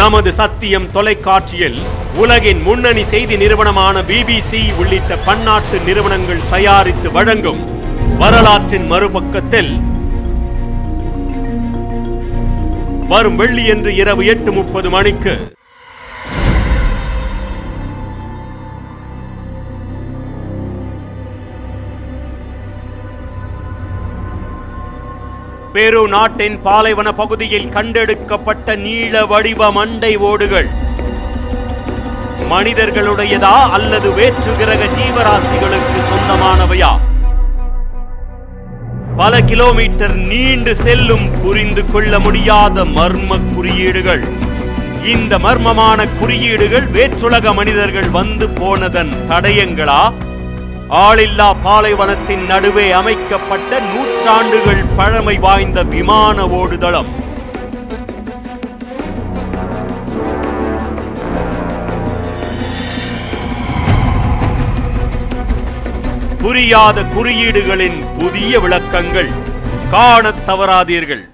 நமது சத்தியம் தொலைக்காட்சியில் உலகின் முன்னணி செய்தி நிறுவனமான BBC உள்ளிட்ட பன்னாட்டு நிறுவனங்கள் தயாரித்து வழங்கும் வரலாற்றின் மறுபக்கத்தில் வரும் வெள்ளியன்று இரவு 8:30 மணிக்கு பெரு நாட்டின் பாலைவன பகுதியில் கண்டெடுக்கப்பட்ட நீள வடிவ மண்டை ஓடுகள் மனிதர்களுடையதா அல்லது வேற்று கிரக ஜீவராசிகளுக்கு சொந்தமானவையா? பல கிலோமீட்டர் நீண்டு செல்லும் புரிந்து கொள்ள முடியாத மர்ம குறியீடுகள். இந்த மர்மமான குறியீடுகள் வேற்றுலக மனிதர்கள் வந்து போனதன் தடயங்களா? ஆளில்லா பாலைவனத்தின் நடுவே அமைக்கப்பட்ட நூற்றாண்டுகள் பழமை வாய்ந்த விமான ஓடுதளம். புரியாத குறியீடுகளின் புதிய விளக்கங்கள் காணத் தவறாதீர்கள்.